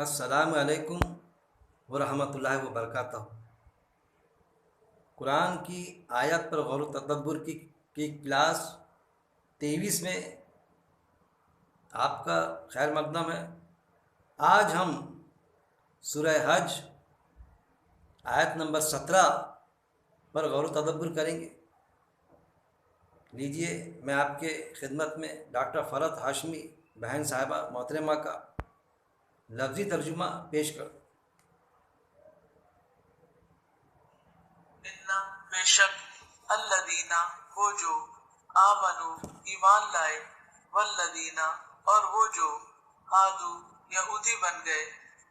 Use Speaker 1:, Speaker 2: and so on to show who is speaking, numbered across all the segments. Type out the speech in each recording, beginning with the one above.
Speaker 1: السلام علیکم ورحمۃ اللہ وبرکاتہ۔ قرآن کی آیت پر غور و تدبر کی کلاس 23 میں آپ کا خیر مقدم ہے۔ آج ہم سورہ حج آیت نمبر 17 پر غور و تدبر کریں گے۔ لیجئے میں آپ کے خدمت میں ڈاکٹر فرحت ہاشمی بہن صاحبہ محترمہ کا لفظی ترجمہ پیش کر۔
Speaker 2: بے شک الذین وہ جو آمنو ایمان لائے، والذین اور وہ جو ہادو یہودی بن گئے،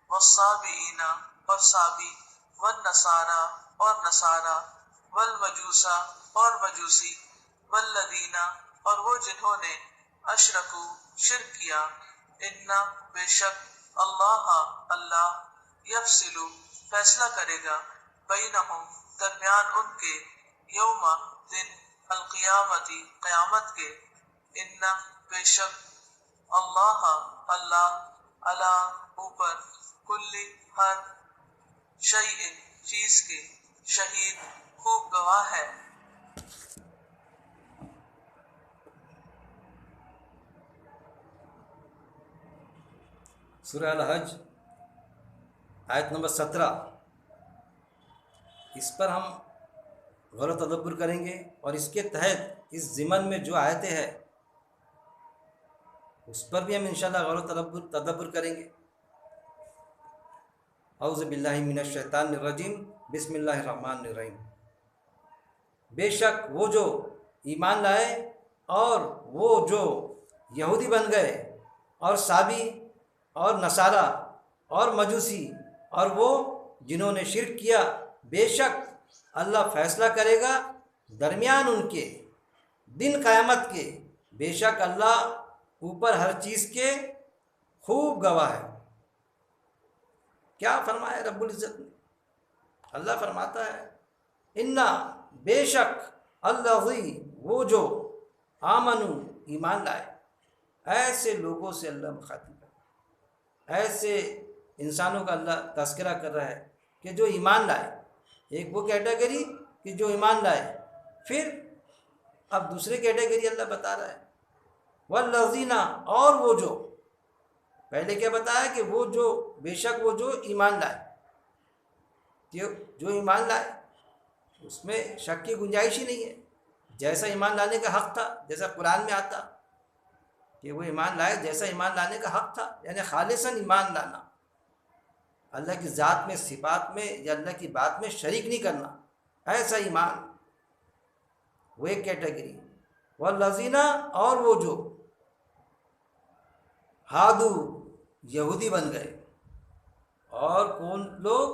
Speaker 2: والصابئین اور صابی، والنصارى اور نصارى، والمجوسا اور مجوسی، والذین اور وہ جنہوں نے اشرکو شرک کیا، ان بے شک اللہ یفصل فیصلہ کرے گا، بینہم درمیان ان کے، یوم دن القیامتی قیامت کے، ان بے شک اللہ علی اوپر، کل ہر شیء چیز کے، شہید خوب گواہ ہے۔
Speaker 1: سورہ الحج آیت نمبر 17، اس پر ہم غور و تدبر کریں گے، اور اس کے تحت اس ضمن میں جو آیتیں ہیں اس پر بھی ہم انشاءاللہ غور و تدبر کریں گے۔ اعوذ باللہ من الشیطان الرجیم، بسم اللہ الرحمن الرحیم۔ بے شک وہ جو ایمان لائے اور وہ جو یہودی بن گئے، اور صابی اور نصارہ اور مجوسی، اور وہ جنہوں نے شرک کیا، بے شک اللہ فیصلہ کرے گا درمیان ان کے، دن قیامت کے، بے شک اللہ اوپر ہر چیز کے خوب گواہ ہے۔ کیا فرمایا رب العزت نے؟ اللہ فرماتا ہے انا بے شک الذی وہ جو آمنو ایمان لائے۔ ایسے لوگوں سے اللہ مخاطب ہے، ایسے انسانوں کا اللہ تذکرہ کر رہا ہے کہ جو ایمان لائے۔ ایک وہ کیٹیگری کہ جو ایمان لائے، پھر اب دوسرے کیٹیگری اللہ بتا رہا ہے، والذین اور وہ جو، پہلے کیا بتایا کہ وہ جو بے شک وہ جو ایمان لائے، جو ایمان لائے اس میں شک کی گنجائش ہی نہیں ہے، جیسا ایمان لانے کا حق تھا، جیسا قرآن میں آتا کہ وہ ایمان لائے جیسا ایمان لانے کا حق تھا، یعنی خالصاً ایمان لانا، اللہ کی ذات میں، صفات میں یا اللہ کی بات میں شریک نہیں کرنا، ایسا ایمان، وہ ایک کیٹیگری۔ والذین اور وہ جو ہادو یہودی بن گئے، اور کون لوگ؟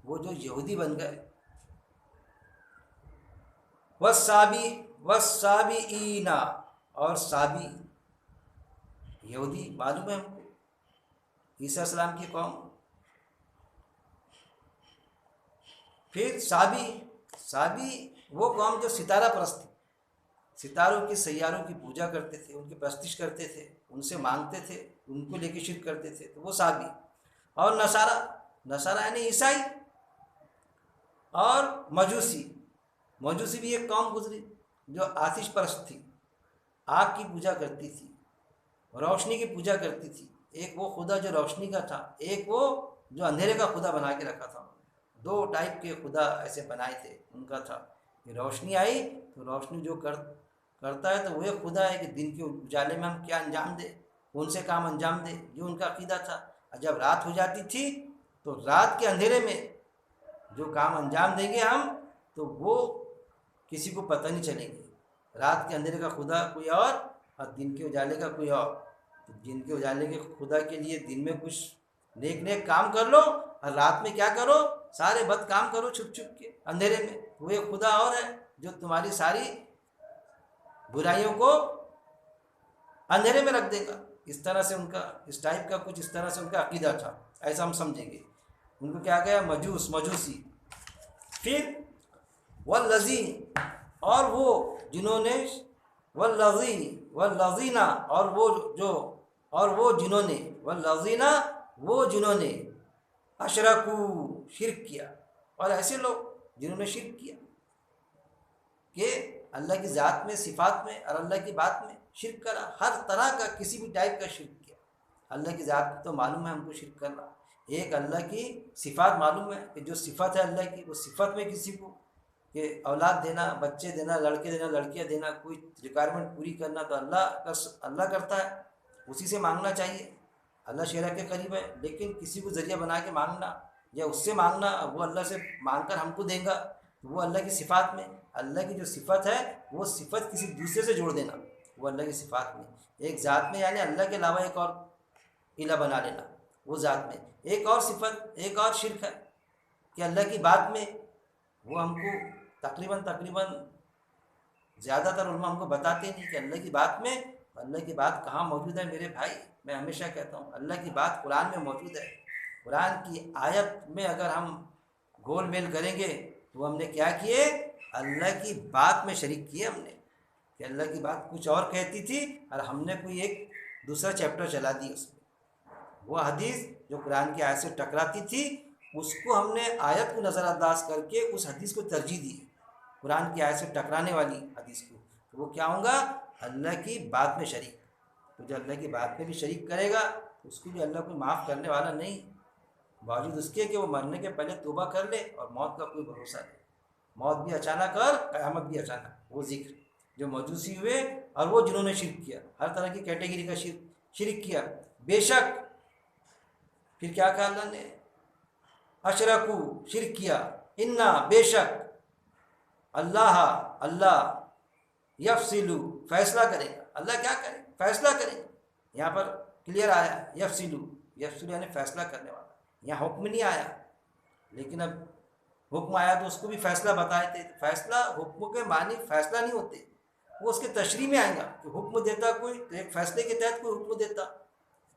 Speaker 1: وہ جو یہودی بن گئے، والصابئین اور صابی، یہودی معلوم ہے ہم کو، عیسیٰ علیہ السلام کی قوم۔ پھر صابی وہ قوم جو ستارہ پرست تھی، ستاروں کی، سیاروں کی پوجا کرتے تھے، ان کی پرستش کرتے تھے، ان سے مانگتے تھے، ان کو لے کے شرک کرتے تھے، تو وہ صابی۔ اور نصارہ یعنی عیسائی، اور مجوسی بھی ایک قوم گزری جو آتش پرست تھی، آگ کی پوجا کرتی تھی، روشنی کی پوجا کرتی تھی۔ ایک وہ خدا جو روشنی کا تھا، ایک وہ جو اندھیرے کا خدا بنا کے رکھا تھا۔ دو ٹائپ کے خدا ایسے بنائے تھے ان کا تھا کہ روشنی آئی تو روشنی جو کرتا ہے تو وہ ایک خدا ہے کہ دن کے اجالے میں ہم کیا انجام دیں، کون سے کام انجام دیں، جو ان کا عقیدہ تھا۔ اور جب رات ہو جاتی تھی تو رات کے اندھیرے میں جو کام انجام دیں گے ہم، تو وہ کسی کو پتہ نہیں چلے گی۔ رات کے اندھیرے کا خدا کوئی اور دن کے اجالے کا کوئی اور۔ تو دن کے اجالے کے خدا کے لیے دن میں کچھ نیک کام کر لو، اور رات میں کیا کرو؟ سارے بد کام کرو چھپ کے اندھیرے میں۔ وہ ایک خدا اور ہے جو تمہاری ساری برائیوں کو اندھیرے میں رکھ دے گا۔ اس طرح سے ان کا، اس ٹائپ کا کچھ اس طرح سے ان کا عقیدہ تھا، ایسا ہم سمجھیں گے۔ ان کو کیا گیا؟ مجوسی۔ پھر والذین اور وہ جنہوں نے، والذین اور وہ جو، اور وہ جنہوں نے، والذین وہ جنہوں نے اشرکو شرک کیا، اور ایسے لوگ جنہوں نے شرک کیا کہ اللہ کی ذات میں، صفات میں اور اللہ کی بات میں شرک کرا، ہر طرح کا کسی بھی ٹائپ کا شرک کیا۔ اللہ کی ذات تو معلوم ہے ہم کو شرک کرنا، ایک اللہ کی صفات معلوم ہے کہ جو صفت ہے اللہ کی، وہ صفت میں کسی کو کہ اولاد دینا، بچے دینا، لڑکے دینا، لڑکیاں دینا، کوئی ریکوائرمنٹ پوری کرنا تو اللہ کرتا ہے، اسی سے مانگنا چاہیے۔ اللہ شرع کے قریب ہے، لیکن کسی کو ذریعہ بنا کے مانگنا یا اس سے مانگنا، وہ اللہ سے مانگ کر ہم کو دے گا، وہ اللہ کی صفات میں، اللہ کی جو صفت ہے وہ صفت کسی دوسرے سے جوڑ دینا، وہ اللہ کی صفات میں، ایک ذات میں یعنی اللہ کے علاوہ ایک اور الہ بنا لینا، وہ ذات میں ایک اور صفت، ایک اور شرک ہے کہ اللہ کی بات میں، وہ ہم کو تقریباً زیادہ تر علماء ہم کو بتاتے نہیں کہ اللہ کی بات میں، اللہ کی بات کہاں موجود ہے میرے بھائی؟ میں ہمیشہ کہتا ہوں اللہ کی بات قرآن میں موجود ہے، قرآن کی آیت میں اگر ہم گول میل کریں گے تو ہم نے کیا کیے؟ اللہ کی بات میں شریک کیے ہم نے، کہ اللہ کی بات کچھ اور کہتی تھی اور ہم نے کوئی ایک دوسرا چیپٹر چلا دی اس میں، وہ حدیث جو قرآن کی آیت سے ٹکراتی تھی اس کو ہم نے آیت کو نظر انداز کر کے اس حدیث کو ترجیح دی، قرآن کی آیت سے ٹکرانے والی حدیث کو، تو وہ کیا ہوگا؟ اللہ کی بات میں شریک۔ تو جو اللہ کی بات میں بھی شریک کرے گا اس کو بھی اللہ کوئی معاف کرنے والا نہیں، باوجود اس کے کہ وہ مرنے کے پہلے توبہ کر لے، اور موت کا کوئی بھروسہ نہیں، موت بھی اچانک اور قیامت بھی اچانک۔ وہ ذکر جو مجوسی ہوئے اور وہ جنہوں نے شرک کیا، ہر طرح کی کیٹیگری کا شرک کیا، بے شک پھر کیا کہا اللہ نے؟ اشرکو شرک کیا، انا بے شک اللہ یفصلو فیصلہ کرے گا، اللہ کیا کرے؟ فیصلہ کرے گا۔ یہاں پر کلیئر آیا یفصلو یعنی فیصلہ کرنے والا، یہاں حکم نہیں آیا، لیکن اب حکم آیا تو اس کو بھی فیصلہ بتائے تھے، فیصلہ حکم کے معنی فیصلہ نہیں ہوتے، وہ اس کے تشریح میں آئیں گا کہ حکم دیتا کوئی تو ایک فیصلے کے تحت کوئی حکم دیتا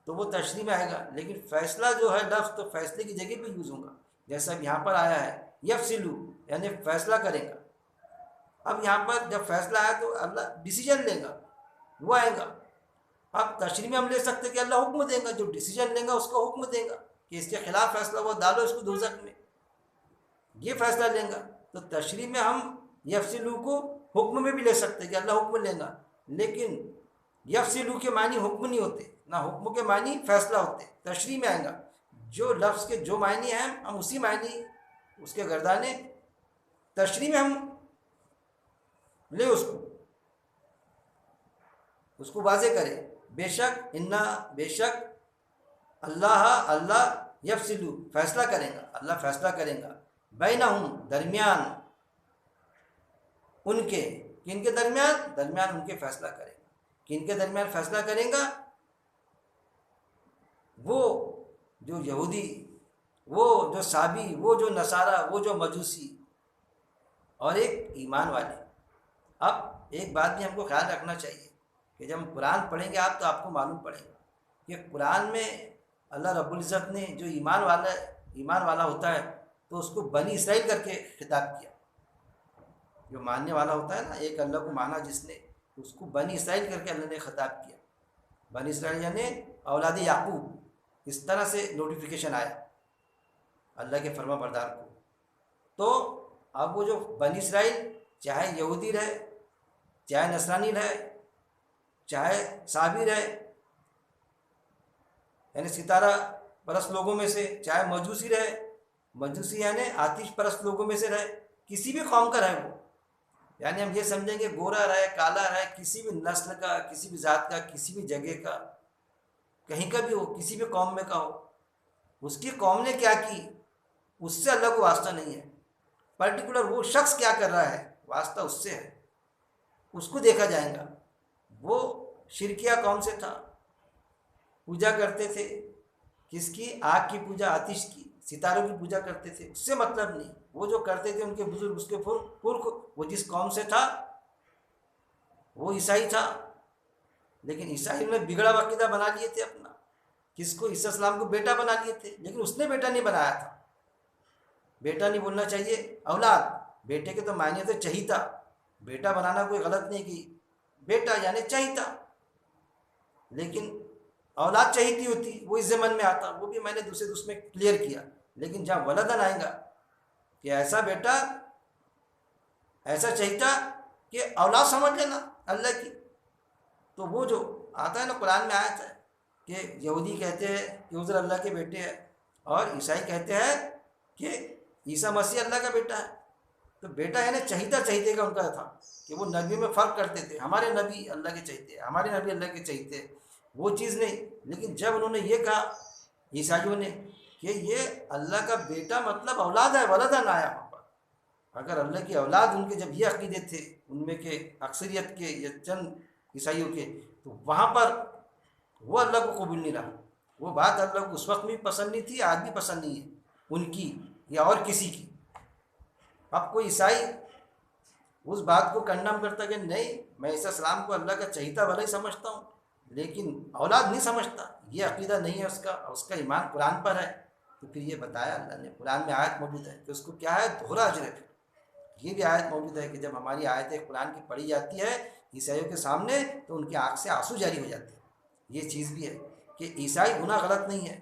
Speaker 1: تو وہ تشریح میں آئے گا، لیکن فیصلہ جو ہے لفظ تو فیصلے کی جگہ پہ یوز ہوگا، جیسا اب یہاں پر آیا ہے یفصلو یعنی فیصلہ کرے گا۔ اب یہاں پر جب فیصلہ آیا تو اللہ ڈیسیجن لے گا، وہ آئے گا۔ اب تشریح میں ہم لے سکتے کہ اللہ حکم دے گا، جو ڈیسیجن لے گا اس کو حکم دے گا کہ اس کے خلاف فیصلہ ہوا، ڈالو اس کو دوزخ میں، یہ فیصلہ لیں گا۔ تو تشریح میں ہم یفصلو کو حکم میں بھی لے سکتے کہ اللہ حکم لے گا، لیکن یفصلو کے معنی حکم نہیں ہوتے، نہ حکم کے معنی فیصلہ ہوتے، تشریح میں آئے گا، جو لفظ کے جو معنی ہیں ہم اسی معنی اس کے گردانے تشریح میں ہم لے اس کو واضح کرے، بے شک انا بے شک اللہ یفصلو فیصلہ کرے گا، اللہ فیصلہ کرے گا، بینہم درمیان ان کے، کن کے درمیان ان کے فیصلہ کرے گا، کن کے درمیان فیصلہ کرے گا؟ وہ جو یہودی، وہ جو صابی، وہ جو نصارہ، وہ جو مجوسی، اور ایک ایمان والے۔ اب ایک بات بھی ہم کو خیال رکھنا چاہیے کہ جب ہم قرآن پڑھیں گے تو آپ کو معلوم پڑے گا کہ قرآن میں اللہ رب العزت نے جو ایمان والا ہوتا ہے تو اس کو بنی اسرائیل کر کے خطاب کیا، جو ماننے والا ہوتا ہے نا، ایک اللہ کو مانا جس نے، اس کو بنی اسرائیل کر کے اللہ نے خطاب کیا، بنی اسرائیل یعنی اولاد یعقوب، اس طرح سے نوٹیفیکیشن آیا اللہ کے فرما بردار کو۔ تو اب وہ جو بنی اسرائیل چاہے یہودی رہے، چاہے نصرانی رہے، چاہے صابی رہے یعنی ستارہ پرست لوگوں میں سے، چاہے مجوسی رہے، مجوسی یعنی آتش پرست لوگوں میں سے رہے، کسی بھی قوم کا رہے وہ، یعنی ہم یہ سمجھیں کہ گورا رہے، کالا رہے، کسی بھی نسل کا، کسی بھی ذات کا، کسی بھی جگہ کا، کہیں کا بھی ہو، کسی بھی قوم میں کا ہو، اس کی قوم نے کیا کی اس سے اللہ کو واسطہ نہیں ہے، پرٹیکولر وہ شخص کیا کر رہا ہے واسطہ اس سے ہے، اس کو دیکھا جائے گا۔ وہ شرکیہ کون سے تھا؟ پوجا کرتے تھے کس کی؟ آگ کی پوجا، آتش کی، ستاروں کی پوجا کرتے تھے، اس سے مطلب نہیں، وہ جو کرتے تھے ان کے بزرگ، اس کے پرخ، وہ جس قوم سے تھا وہ عیسائی تھا، لیکن عیسائی نے بگڑا عقیدہ بنا لیے تھے اپنا، کس کو؟ عیسیٰ السلام کو بیٹا بنا لیے تھے، لیکن اس نے بیٹا نہیں بنایا تھا، بیٹا نہیں بولنا چاہیے، اولاد، بیٹے کے تو معنی تو چہیتا، بیٹا بنانا کوئی غلط نہیں، کہ بیٹا یعنی چہیتا، لیکن اولاد چاہیتی ہوتی وہ اس ضمن میں آتا، وہ بھی میں نے دوسرے اس میں کلیئر کیا. لیکن جہاں ولدن آئے گا کہ ایسا بیٹا ایسا چاہیتا کہ اولاد سمجھ لینا اللہ کی، تو وہ جو آتا ہے نا قرآن میں آیت ہے کہ یہودی کہتے ہیں کہ عزر اللہ کے بیٹے ہیں، اور عیسائی کہتے ہیں کہ عیسیٰ مسیح اللہ کا بیٹا ہے. تو بیٹا یعنی چہیتا چہیتے کا ان کا تھا کہ وہ نبی میں فرق کرتے تھے، ہمارے نبی اللہ کے چہیتے، ہمارے نبی اللہ کے چہیتے، وہ چیز نہیں. لیکن جب انہوں نے یہ کہا عیسائیوں نے کہ یہ اللہ کا بیٹا مطلب اولاد ہے، ولدن آیا وہاں پر، اگر اللہ کی اولاد ان کے جب یہ عقیدے تھے ان میں کے اکثریت کے یا چند عیسائیوں کے، تو وہاں پر وہ اللہ کو قبول نہیں رہا. وہ بات اللہ کو اس وقت بھی پسند نہیں تھی، آج بھی پسند نہیں ہے ان کی یا اور کسی کی. اب کوئی عیسائی اس بات کو کنڈم کرتا کہ نہیں میں عیسیٰ السلام کو اللہ کا چہیتا بھلا ہی سمجھتا ہوں لیکن اولاد نہیں سمجھتا، یہ عقیدہ نہیں ہے اس کا ایمان قرآن پر ہے. تو پھر یہ بتایا اللہ نے، قرآن میں آیت موجود ہے کہ اس کو کیا ہے دوہرا اجر ہے. یہ بھی آیت موجود ہے کہ جب ہماری آیتیں قرآن کی پڑھی جاتی ہے عیسائیوں کے سامنے تو ان کی آنکھ سے آنسو جاری ہو جاتے ہیں. یہ چیز بھی ہے کہ عیسائی گناہ غلط نہیں ہے.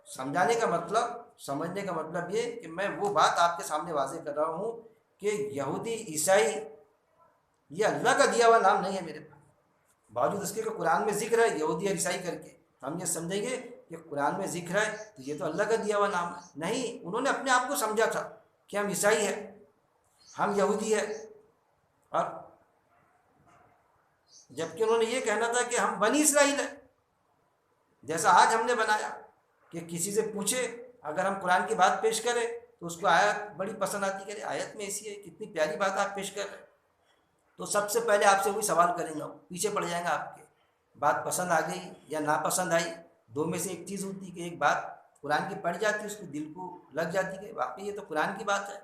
Speaker 1: سمجھانے کا مطلب، سمجھنے کا مطلب یہ کہ میں وہ بات آپ کے سامنے واضح کر رہا ہوں کہ یہودی عیسائی یہ اللہ کا دیا ہوا نام نہیں ہے میرے پاس، باوجود اس کے کہ قرآن میں ذکر ہے یہودی اور عیسائی کر کے. ہم یہ سمجھیں گے کہ قرآن میں ذکر ہے تو یہ تو اللہ کا دیا ہوا نام ہے. نہیں، انہوں نے اپنے آپ کو سمجھا تھا کہ ہم عیسائی ہیں، ہم یہودی ہیں، اور جبکہ انہوں نے یہ کہنا تھا کہ ہم بنی اسرائیل ہیں. جیسا آج ہم نے بنایا کہ کسی سے پوچھے اگر ہم قرآن کی بات پیش کریں تو اس کو آیت بڑی پسند آتی کہ آیت میں ایسی ہے، کتنی پیاری بات آپ پیش کر رہے ہیں. تو سب سے پہلے آپ سے وہی سوال کریں گا، پیچھے پڑ جائیں گا آپ کے، بات پسند آ گئی یا ناپسند آئی. دو میں سے ایک چیز ہوتی کہ ایک بات قرآن کی پڑھ جاتی اس کو دل کو لگ جاتی کہ واقعی یہ تو قرآن کی بات ہے،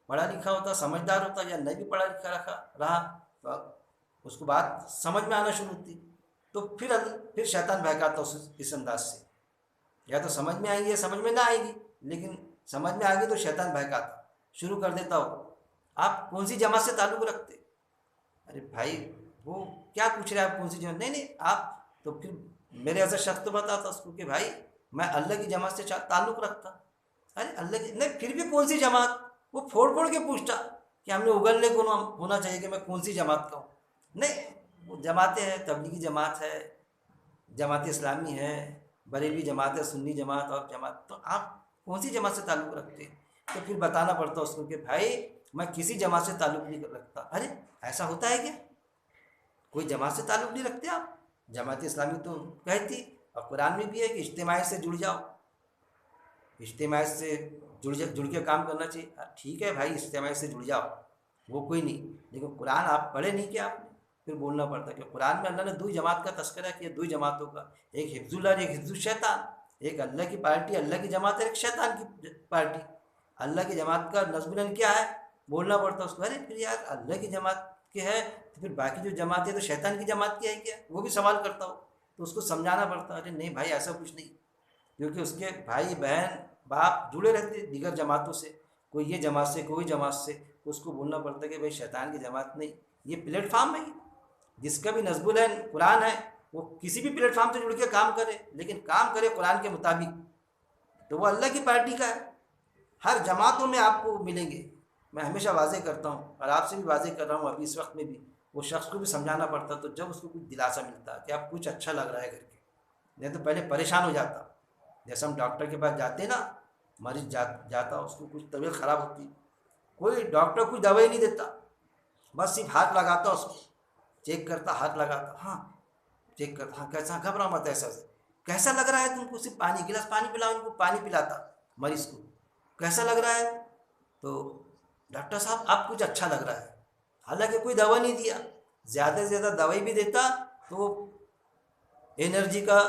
Speaker 1: پڑھا لکھا ہوتا سمجھدار ہوتا یا نہیں بھی پڑھا لکھا رہا تو اس کو بات سمجھ میں آنا شروع ہوتی. تو پھر شیطان بہکاتا اس انداز سے، یا تو سمجھ میں آئیں گی یا سمجھ میں نہ آئے گی، لیکن سمجھ میں آ گئی تو شیطان بہکاتا شروع کر دیتا ہو آپ کون سی جماعت سے تعلق رکھتے. ارے بھائی وہ کیا پوچھ رہے ہیں آپ کون سی جماعت، نہیں آپ تو پھر میرے ایسا شخص تو بتاتا اس کو کہ بھائی میں اللہ کی جماعت سے تعلق رکھتا. ارے اللہ کی نہیں، پھر بھی کون سی جماعت، وہ پھوڑ پھوڑ کے پوچھتا کہ ہم نے اگلنے کو ہونا چاہیے کہ میں کون سی جماعت کا ہوں. نہیں، وہ جماعتیں ہیں، تبلیغی جماعت ہے، جماعت اسلامی ہے، بریلوی جماعت ہے، سنی جماعت اور جماعت، تو آپ کون سی جماعت سے تعلق رکھتے ہیں. تو پھر بتانا پڑتا اس کو کہ بھائی میں کسی جماعت سے تعلق نہیں رکھتا. ارے ایسا ہوتا ہے کیا، کوئی جماعت سے تعلق نہیں رکھتے آپ؟ جماعت اسلامی تو کہتی اور قرآن میں بھی ہے کہ اجتماعیت سے جڑ جاؤ، اجتماعیت سے جڑ کے کام کرنا چاہیے. ٹھیک ہے بھائی اجتماعیت سے جڑ جاؤ وہ کوئی نہیں، لیکن قرآن آپ پڑھے نہیں کہ آپ نے پھر بولنا پڑتا کہ قرآن میں اللہ نے دو جماعت کا تذکرہ کیا، دو جماعتوں کا، ایک حفظ اللہ اور ایک حفظ الشیطان. ایک اللہ کی پارٹی اللہ کی جماعت ہے، ایک شیطان کی پارٹی. اللہ کی جماعت کا نصب العین کیا ہے بولنا پڑتا اس کو. ارے پھر یار اللہ کی جماعت کے ہے تو پھر باقی جو جماعت ہے تو شیطان کی جماعت کی ہے کیا، وہ بھی سوال کرتا ہو تو اس کو سمجھانا پڑتا. ارے نہیں بھائی ایسا کچھ نہیں، کیونکہ اس کے بھائی بہن باپ جڑے رہتے دیگر جماعتوں سے، کوئی یہ جماعت سے کوئی جماعت سے، اس کو بولنا پڑتا کہ بھائی شیطان کی جماعت نہیں، یہ پلیٹ فارم ہے جس کا بھی نصب العین قرآن ہے، وہ کسی بھی پلیٹ فارم سے جڑ کے کام کرے لیکن کام کرے قرآن کے مطابق تو وہ اللہ کی پارٹی کا ہے. ہر جماعتوں میں آپ کو ملیں گے. میں ہمیشہ واضح کرتا ہوں اور آپ سے بھی واضح کر رہا ہوں ابھی اس وقت میں بھی، وہ شخص کو بھی سمجھانا پڑتا تو جب اس کو کچھ دلاسا ملتا کہ اب کچھ اچھا لگ رہا ہے کر کے، نہیں تو پہلے پریشان ہو جاتا. جیسے ہم ڈاکٹر کے پاس جاتے نا، مریض جاتا اس کو کچھ طبیعت خراب ہوتی، کوئی ڈاکٹر کوئی دوائی نہیں دیتا، بس صرف ہاتھ لگاتا اس کو، چیک کرتا، ہاتھ لگاتا، ہاں چیک کرتا، ہاں کیسا، گھبرا مت، ایسا کیسا لگ رہا ہے تم کو، صرف پانی، گلاس پانی پلاؤ، ان کو پانی پلاتا مریض کو، کیسا لگ رہا ہے، تو ڈاکٹر صاحب آپ کچھ اچھا لگ رہا ہے، حالانکہ کوئی دوا نہیں دیا. زیادہ سے زیادہ دوائی بھی دیتا تو انرجی کا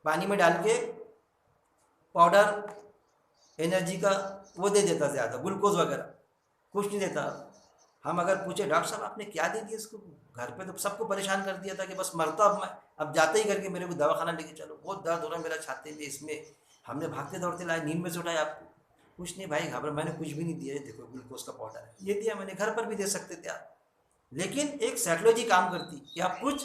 Speaker 1: پانی میں ڈال کے پاؤڈر انرجی کا وہ دے دیتا، زیادہ گلوکوز وغیرہ کچھ نہیں دیتا. ہم اگر پوچھے ڈاکٹر صاحب آپ نے کیا دے دیا اس کو، گھر پہ تو سب کو پریشان کر دیا تھا کہ بس مرتا اب میں، اب جاتے ہی کر کے میرے کو دواخانہ لے کے چلو، بہت درد ہو رہا ہے میرا چھاتی میں، اس میں ہم نے بھاگتے دوڑتے لائے، نیند میں سے اٹھایا آپ کو، کچھ نہیں بھائی گھبرا، میں نے کچھ بھی نہیں دیا، دیکھو گلوکوز کا پاؤڈر ہے یہ دیا میں نے، گھر پر بھی دے سکتے تھے آپ. لیکن ایک سائیکلوجی کام کرتی کہ آپ کچھ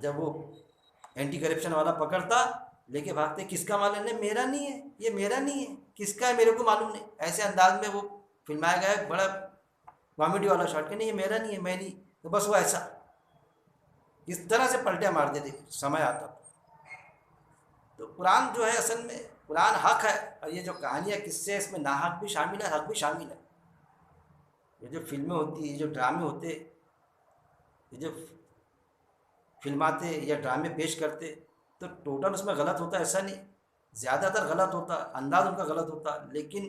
Speaker 1: جب وہ اینٹی کرپشن والا پکڑتا لے کے بھاگتے، کس کا مال ہے؟ میرا نہیں ہے، یہ میرا نہیں ہے، کس کا ہے میرے کو معلوم نہیں. ایسے انداز میں وہ فلمایا گیا ہے، بڑا کامیڈی والا شاٹ کہ نہیں یہ میرا نہیں ہے، میں نہیں. تو بس وہ ایسا اس طرح سے پلٹیاں مار دیتے سمے آتا. تو قرآن جو ہے اصل میں قرآن حق ہے، اور یہ جو کہانیاں قصے اس میں ناحق بھی شامل ہے، حق بھی شامل ہے. یہ جو فلمیں ہوتی ہیں، یہ جو ڈرامے ہوتے، یہ جو فلماتے یا ڈرامے پیش کرتے، تو ٹوٹل اس میں غلط ہوتا ایسا نہیں، زیادہ تر غلط ہوتا، انداز ان کا غلط ہوتا، لیکن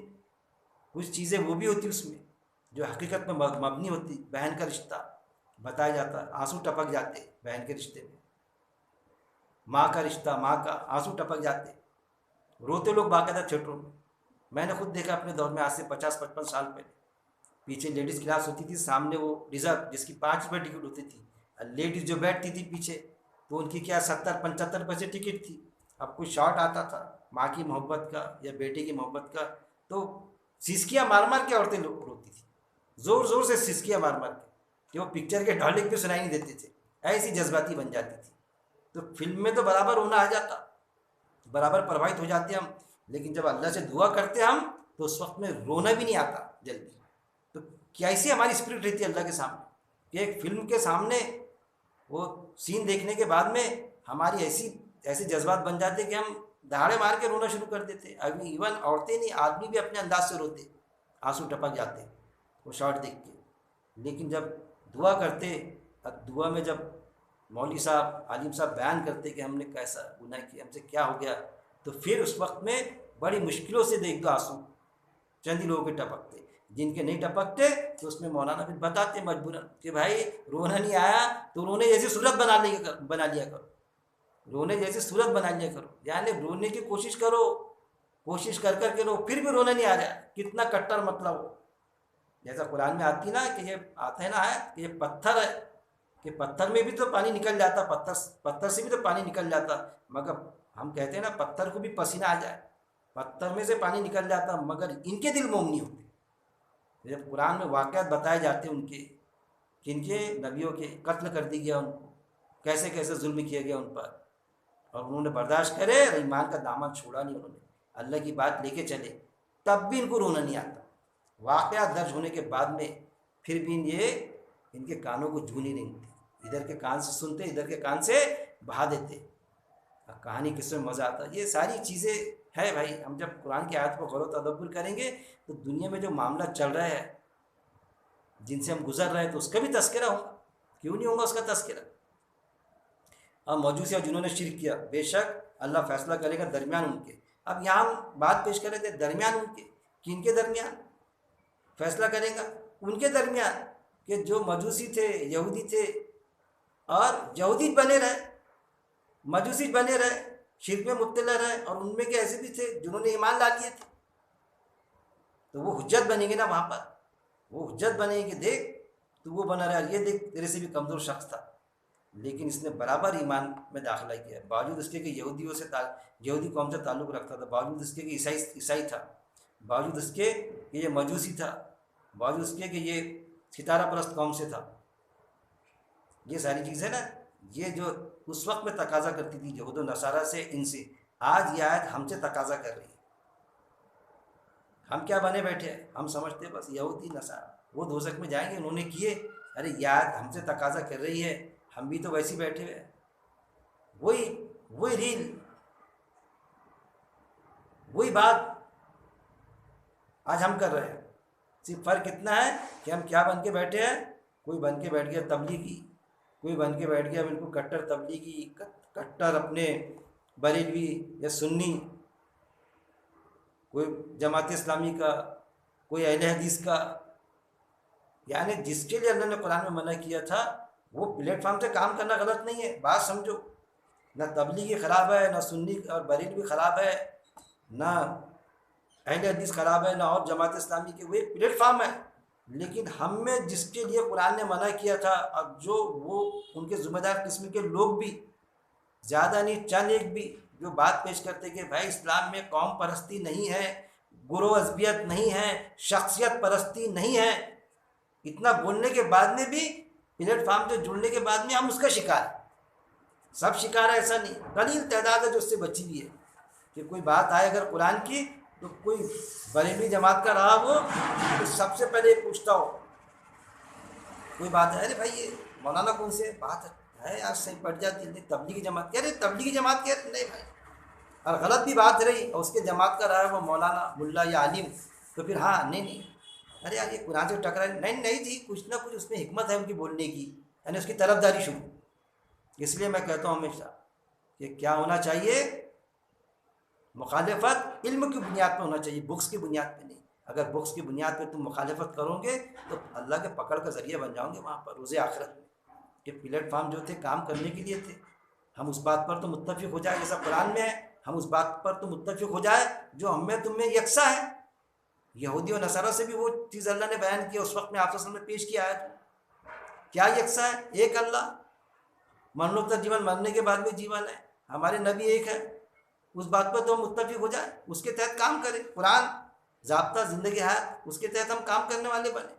Speaker 1: کچھ چیزیں وہ بھی ہوتی اس میں جو حقیقت میں مبنی ہوتی. بہن کا رشتہ بتایا جاتا، آنسو ٹپک جاتے بہن کے رشتے میں. ماں کا رشتہ، ماں کا آنسو ٹپک جاتے، روتے لوگ باقاعدہ تھیٹروں میں. میں نے خود دیکھا اپنے دور میں، آج سے 50-55 سال پہلے. پیچھے لیڈیز کلاس ہوتی تھی، سامنے وہ ریزرو جس کی 5 روپے ٹکٹ ہوتی تھی. لیڈیز جو بیٹھتی تھی پیچھے تو ان کی کیا 70-75 پیسے ٹکٹ تھی. اب کوئی شارٹ آتا تھا ماں کی محبت کا یا بیٹے کی محبت کا، تو سسکیاں مار مار کے عورتیں روتی تھیں، زور زور سے سسکیاں مار مار کے، کہ وہ پکچر کے ڈائلاگ پہ سنائی نہیں دیتے تھے، ایسی جذباتی بن جاتی تھی. تو فلم میں تو برابر رونا آ جاتا، برابر پرواہت ہو جاتے ہم، لیکن جب اللہ سے دعا کرتے ہم تو اس وقت میں رونا بھی نہیں آتا جلدی. تو کیسی ہماری اسپرٹ رہتی ہے اللہ کے سامنے کہ ایک فلم کے سامنے وہ سین دیکھنے کے بعد میں ہماری ایسے جذبات بن جاتے کہ ہم دہاڑے مار کے رونا شروع کر دیتے. ابھی ایون عورتیں نہیں، آدمی بھی اپنے انداز سے روتے، آنسو ٹپک جاتے وہ شارٹ دیکھ کے. لیکن جب دعا کرتے، اب دعا میں جب مولوی صاحب عالم صاحب بیان کرتے کہ ہم نے کیسا گناہ کیا، ہم سے کیا ہو گیا، تو پھر اس وقت میں بڑی مشکلوں سے ایک دو آنسو چند ہی لوگوں کے ٹپکتے. جن کے نہیں ٹپکتے تو اس میں مولانا بھی بتاتے مجبوراً کہ بھائی رونا نہیں آیا تو رونے جیسی صورت بنا لیا کرو، رونے جیسی صورت بنا لیا کرو، یعنی رونے کی کوشش کرو، کوشش کر کر کے رو، پھر بھی رونا نہیں آ جائے. کتنا کٹر مطلب ہو، جیسا قرآن میں آتی نا کہ یہ آتا ہے نا کہ یہ پتھر ہے، کہ پتھر میں بھی تو پانی نکل جاتا، پتھر سے بھی تو پانی نکل جاتا، مگر ہم کہتے ہیں نا پتھر کو بھی پسینہ آ جائے، پتھر میں سے پانی نکل جاتا، مگر ان کے دل موم نہیں ہوتے. جب قرآن میں واقعات بتائے جاتے ان کے کہ ان کے نبیوں کے قتل کر دی گیا، ان کو کیسے کیسے ظلم کیا گیا ان پر، اور انہوں نے برداشت کرے اور ایمان کا دامن چھوڑا نہیں، انہوں نے اللہ کی بات لے کے چلے، تب بھی ان کو رونا نہیں آتا. واقعات درج ہونے کے بعد میں پھر بھی یہ ان کے کانوں کو جھو نہیں رہتی، ادھر کے کان سے سنتے ادھر کے کان سے بہا دیتے. کہانی کس میں مزہ آتا. یہ ساری چیزیں ہے بھائی. ہم جب قرآن کی آیت کو غور و تدبر کریں گے تو دنیا میں جو معاملہ چل رہا ہے، جن سے ہم گزر رہے ہیں، تو اس کا بھی تذکرہ ہوگا، کیوں نہیں ہوگا اس کا تذکرہ. اب موجوسی اور جنہوں نے شرک کیا، بے شک اللہ فیصلہ کرے گا درمیان ان کے. اب یہاں ہم بات پیش کر رہے تھے درمیان ان کے، کن کے درمیان فیصلہ کرے گا؟ ان کے درمیان کہ جو مجوسی تھے، یہودی تھے، اور یہودی بنے رہے، مجوسی بنے رہے، شرک میں مبتلا رہے، اور ان میں کے ایسے بھی تھے جنہوں نے ایمان لا لیے تھے. تو وہ حجت بنیں گے نا وہاں پر، وہ حجت بنے گی کہ دیکھ تو وہ بنا رہا، یہ دیکھ تیرے سے بھی کمزور شخص تھا، لیکن اس نے برابر ایمان میں داخلہ کیا، باوجود اس کے کہ یہودی قوم سے تعلق رکھتا تھا، باوجود اس کے کہ عیسائی تھا، باوجود اس کے کہ یہ مجوسی تھا، باوجود اس کے کہ یہ ستارہ پرست قوم سے تھا. یہ ساری چیزیں نا، یہ جو اس وقت میں تقاضا کرتی تھی یہود و نصارہ سے، ان سے، آج یہ آیت ہم سے تقاضا کر رہی ہے. ہم کیا بنے بیٹھے ہیں؟ ہم سمجھتے بس یہودی نصارہ وہ دوزخ میں جائیں گے، انہوں نے کیے. ارے یہ آیت ہم سے تقاضا کر رہی ہے، ہم بھی تو ویسے بیٹھے ہوئے ہیں، وہی ریل، وہی بات آج ہم کر رہے ہیں. صرف فرق اتنا ہے کہ ہم کیا بن کے بیٹھے ہیں. کوئی بن کے بیٹھ گیا تبلیغی، کوئی بن کے بیٹھ گیا بالکل کٹر تبلیغی، کٹر اپنے بریلوی یا سنی، کوئی جماعت اسلامی کا، کوئی اہل حدیث کا. یعنی جس کے لیے اللہ نے قرآن میں منع کیا تھا وہ پلیٹ فارم سے کام کرنا غلط نہیں ہے، بات سمجھو. نہ تبلیغی خراب ہے، نہ سنی اور بریلوی خراب ہے، نہ اہل حدیث خراب ہے، نہ اور جماعت اسلامی کے، وہ ایک پلیٹ فارم ہے. لیکن ہم میں جس کے لیے قرآن نے منع کیا تھا، اب جو وہ ان کے ذمہ دار قسم کے لوگ بھی زیادہ نہیں، چند ایک بھی جو بات پیش کرتے کہ بھائی اسلام میں قوم پرستی نہیں ہے، گروہ عصبیت نہیں ہے، شخصیت پرستی نہیں ہے، اتنا بولنے کے بعد میں بھی، پلیٹ فارم سے جڑنے کے بعد میں ہم اس کا شکار ہیں. سب شکار ہے ایسا نہیں، قلیل تعداد ہے جو اس سے بچی ہوئی ہے کہ کوئی بات آئے اگر قرآن کی تو کوئی بریلوی جماعت کا رہا وہ تو سب سے پہلے پوچھتا ہو کوئی بات ہے، ارے بھائی یہ مولانا کون سے بات ہے یار صحیح پڑ جاتی ہے، تبلیغی جماعت کہہ رہے تبلیغی جماعت کہہ رہے نہیں بھائی، اور غلط بھی بات رہی اور اس کے جماعت کا رہا ہے وہ مولانا ملا یا عالم تو پھر ہاں نہیں ارے یار یہ قرآن سے ٹکرا نہیں جی کچھ نہ کچھ اس میں حکمت ہے ان کی بولنے کی، یعنی اس کی طرفداری شروع۔ اس لیے میں کہتا ہوں ہمیشہ کہ کیا ہونا چاہیے، مخالفت علم کی بنیاد پہ ہونا چاہیے، بکس کی بنیاد پہ نہیں۔ اگر بکس کی بنیاد پہ تم مخالفت کرو گے تو اللہ کے پکڑ کا ذریعہ بن جاؤ گے وہاں پر روز آخرت میں، کہ پلیٹ فارم جو تھے کام کرنے کے لیے تھے، ہم اس بات پر تو متفق ہو جائے جیسا قرآن میں ہے، ہم اس بات پر تو متفق ہو جائے جو ہم میں تم میں یکساں ہے۔ یہودی و نصارہ سے بھی وہ چیز اللہ نے بیان کی اس وقت میں آپ صلی اللہ علیہ وسلم نے پیش کیا ہے، کیا یکساں ہے؟ ایک اللہ، مرنوتر جیون مرنے کے بعد بھی جیون ہے، ہمارے نبی ایک ہے، اس بات پر تو ہم متفق ہو جائے، اس کے تحت کام کریں، قرآن ضابطہ زندگی ہے اس کے تحت ہم کام کرنے والے بنے،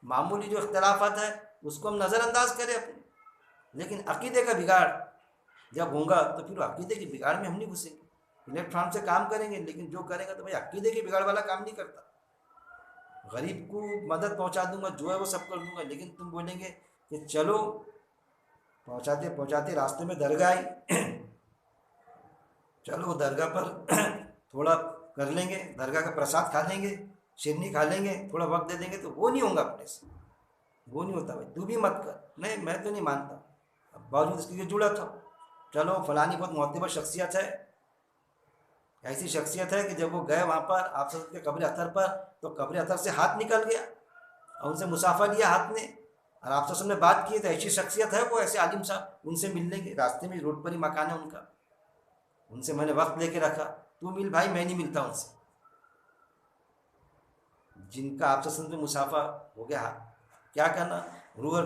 Speaker 1: معمولی جو اختلافات ہیں اس کو ہم نظر انداز کریں اپنے، لیکن عقیدے کا بگاڑ جب ہوگا تو پھر عقیدے کے بگاڑ میں ہم نہیں گھسیں گے، پلیٹ فارم سے کام کریں گے لیکن جو کرے گا تو بھائی عقیدے کے بگاڑ والا کام نہیں کرتا۔ غریب کو مدد پہنچا دوں گا جو ہے وہ سب کر دوں گا، لیکن تم بولیں گے کہ چلو پہنچاتے پہنچاتے راستے میں درگاہ آئی، چلو درگاہ پر تھوڑا کر لیں گے، درگاہ کا پرساد کھا لیں گے، شیرنی کھا لیں گے، تھوڑا وقت دے دیں گے، تو وہ نہیں ہوگا اپنے سے، وہ نہیں ہوتا بھائی، تو بھی مت کر، نہیں میں تو نہیں مانتا، اب باوجود اس کے جڑا تھا، چلو فلانی بہت معتبر شخصیت ہے، ایسی شخصیت ہے کہ جب وہ گئے وہاں پر آپ سب کے قبر اطہر پر تو قبر اطہر سے ہاتھ نکل گیا اور ان سے مسافہ لیا ہاتھ نے، اور آپ سب نے بات کی تو ایسی شخصیت ہے وہ ایسے عالم صاحب ان سے ملنے کے راستے میں روڈ پر ہی مکان ہے ان کا، ان سے میں نے وقت لے کے رکھا، تو مل بھائی میں نہیں ملتا ان سے، جن کا آپ سے مسافہ ہو گیا کیا کرنا، روح اور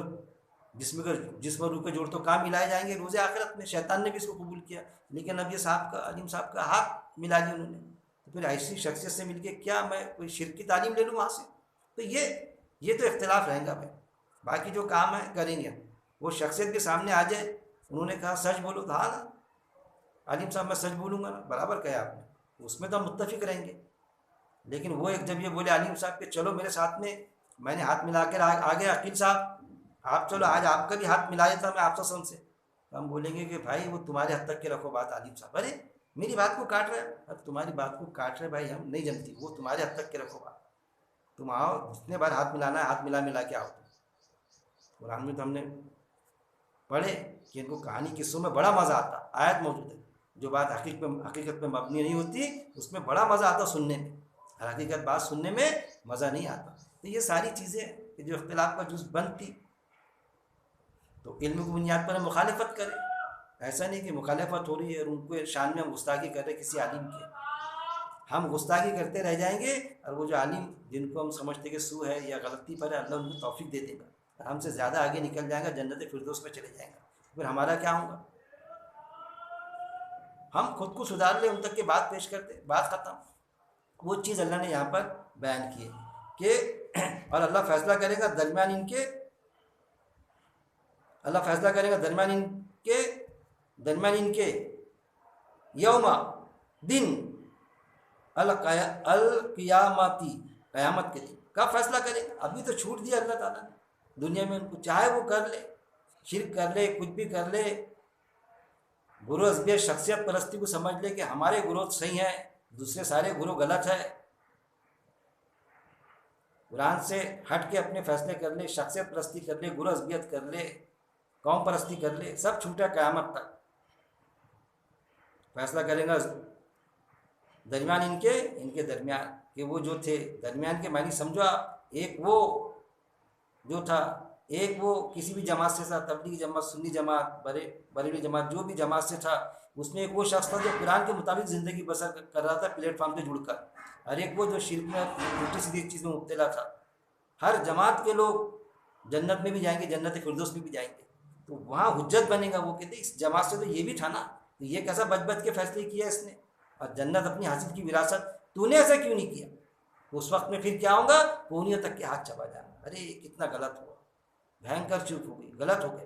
Speaker 1: جسم اور روح کے جوڑ تو کام ملائے جائیں گے روز آخرت میں، شیطان نے بھی اس کو قبول کیا، لیکن اب یہ صاحب کا عالم صاحب کا ہاتھ ملا لیا انہوں نے، تو پھر ایسی شخصیت سے مل کے کیا میں کوئی شرک کی تعلیم لے لوں وہاں سے، تو یہ تو اختلاف رہے گا بھائی، باقی جو کام ہے کریں گے، وہ شخصیت کے سامنے آ جائے، انہوں نے کہا سچ بولو تو ہاں نا عالم صاحب میں سچ بولوں گا نا، برابر کہا آپ نے، اس میں تو ہم متفق رہیں گے، لیکن وہ ایک جب یہ بولے عالم صاحب کہ چلو میرے ساتھ میں نے ہاتھ ملا کر آ گیا عقیل صاحب آپ چلو آج آپ کا بھی ہاتھ ملایا تھا میں آپ سے، تو ہم بولیں گے کہ بھائی وہ تمہارے حد تک کے رکھو بات عالم صاحب، ارے میری بات کو کاٹ رہے، اب تمہاری بات کو کاٹ رہے بھائی ہم نہیں جانتی، وہ تمہارے حد تک کے رکھو بات، تم آؤ جتنے بار ہاتھ ملانا ہے ہاتھ ملا کے آؤ، قرآن میں تو ہم نے پڑھے کہ ان کو کہانی قصوں میں بڑا مزہ آتا، آیت موجود ہے جو بات حقیقت پہ مبنی نہیں ہوتی اس میں بڑا مزہ آتا سننے میں، اور حقیقت بات سننے میں مزہ نہیں آتا، تو یہ ساری چیزیں کہ جو اختلاف کا جز بنتی تو علم کی بنیاد پر ہم مخالفت کریں، ایسا نہیں کہ مخالفت ہو رہی ہے اور ان کو شان میں ہم گستاخی کر رہے کسی عالم کے، ہم گستاخی کرتے رہ جائیں گے اور وہ جو عالم جن کو ہم سمجھتے کہ سو ہے یا غلطی پر ہے اللہ ان کو توفیق دے دے گا اور ہم سے زیادہ آگے نکل جائے گا، جنت فردوس میں چلے جائیں گا، پھر ہمارا کیا ہوگا؟ ہم خود کو سدھار لیں ان تک کی بات پیش کرتے، بات ختم، وہ چیز اللہ نے یہاں پر بیان کی ہے کہ اور اللہ فیصلہ کرے گا درمیان ان کے، اللہ فیصلہ کرے گا درمیان ان کے یوم دن القیامتی، قیامت کے دن کب فیصلہ کرے گا؟ ابھی تو چھوٹ دیا اللہ تعالیٰ نے دنیا میں ان کو، چاہے وہ کر لے شرک کر لے کچھ بھی کر لے، گروہ حزبیت شخصیت پرستی کو سمجھ لے کہ ہمارے گروہ صحیح ہیں دوسرے سارے گروہ غلط ہے، قرآن سے ہٹ کے اپنے فیصلے کر لے، شخصیت پرستی کر لے، گروہ حزبیت کر لے، قوم پرستی کر لے، سب چھوٹا قیامت تک فیصلہ کرے گا درمیان ان کے درمیان، کہ وہ جو تھے درمیان کے معنی سمجھو آپ، ایک وہ جو تھا، ایک وہ کسی بھی جماعت سے تھا، تبلیغی جماعت، سنی جماعت، بریلوی جماعت، جو بھی جماعت سے تھا، اس میں ایک وہ شخص تھا جو قرآن کے مطابق زندگی بسر کر رہا تھا پلیٹ فارم پہ جڑ کر، اور ایک وہ جو شرک میں الٹی سیدھی چیز میں مبتلا تھا۔ ہر جماعت کے لوگ جنت میں بھی جائیں گے، جنت فردوس میں بھی جائیں گے، تو وہاں حجت بنے گا، وہ کہتے اس جماعت سے تو یہ بھی تھا نا، تو یہ کیسا بچ کے فیصلے کیا اس نے، اور جنت اپنی حاصل کی وراثت تو نے ایسا کیوں نہیں کیا؟ اس وقت میں پھر کیا ہوگا؟ پونیوں تک کے ہاتھ چبا جانا، ارے کتنا غلط ہوا، بھینکر چوک ہو گئی، غلط ہو گیا،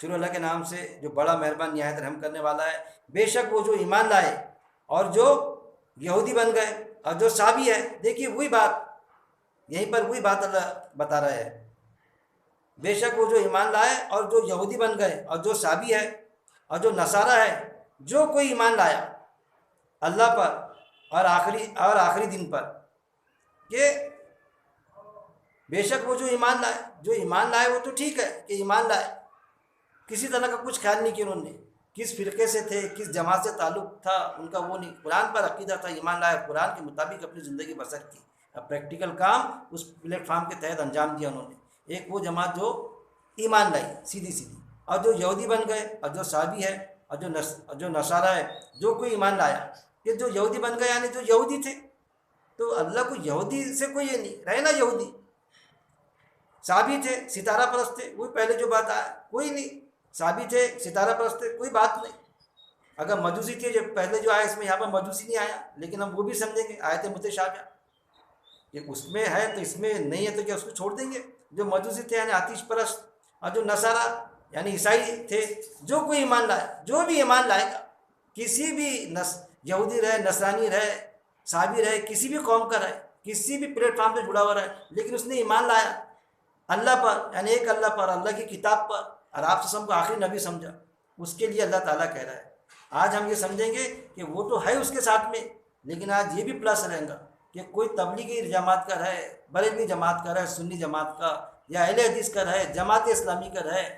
Speaker 1: شروع اللہ کے نام سے جو بڑا مہربان نہایت رحم کرنے والا ہے۔ بے شک وہ جو ایمان لائے اور جو یہودی بن گئے اور جو صابی ہے، دیکھیے وہی بات، یہیں پر وہی بات اللہ بتا رہا ہے، بے شک وہ جو ایمان لائے اور جو یہودی بن گئے اور جو صابی ہے اور جو نصارہ ہے، جو کوئی ایمان لایا اللہ پر اور آخری دن پر، کہ بے شک وہ جو ایمان لائے وہ تو ٹھیک ہے کہ ایمان لائے، کسی طرح کا کچھ خیال نہیں کیا انہوں نے، کس فرقے سے تھے، کس جماعت سے تعلق تھا ان کا، وہ نہیں، قرآن پر عقیدہ تھا، ایمان لایا، قرآن کے مطابق اپنی زندگی بسر کی، اب پریکٹیکل کام اس پلیٹ فارم کے تحت انجام دیا انہوں نے۔ ایک وہ جماعت جو ایمان لائی سیدھی، اور جو یہودی بن گئے اور جو صابی ہے اور جو نصارہ ہے، جو کوئی ایمان لایا، کہ جو یہودی بن گئے یعنی جو یہودی تھے، تو اللہ کو یہودی سے کوئی یہ نہیں رہے نا، یہودی صابی تھے، ستارہ پرست تھے، وہی پہلے جو بات آیا، کوئی نہیں، صابی تھے، ستارہ پرست تھے، کوئی بات نہیں۔ اگر مجوسی تھے، جو پہلے جو آیا اس میں، یہاں پر مجوسی نہیں آیا، لیکن ہم وہ بھی سمجھیں گے آیت متشابہ کہ اس میں ہے تو اس میں نہیں ہے تو کیا اس کو چھوڑ دیں گے؟ جو مجوسی تھے یعنی آتش پرست، اور جو نصارہ یعنی عیسائی تھے، جو کوئی ایمان لائے، جو بھی ایمان لائے گا، کسی بھی یہودی رہے، نصرانی رہے، صابی رہے، کسی بھی قوم کا رہے، کسی بھی پلیٹ فارم پہ جڑا ہوا رہے، لیکن اس نے ایمان لایا اللہ پر، یعنی ایک اللہ پر، اللہ کی کتاب پر، اور آپ سے کو آخری نبی سمجھا، اس کے لیے اللہ تعالیٰ کہہ رہا ہے۔ آج ہم یہ سمجھیں گے کہ وہ تو ہے اس کے ساتھ میں، لیکن آج یہ بھی پلس رہے گا کہ کوئی تبلیغی جماعت کا رہے، بریلوی جماعت کا رہے، سنی جماعت کا، یا اہل حدیث کا رہے، جماعت اسلامی کا رہے،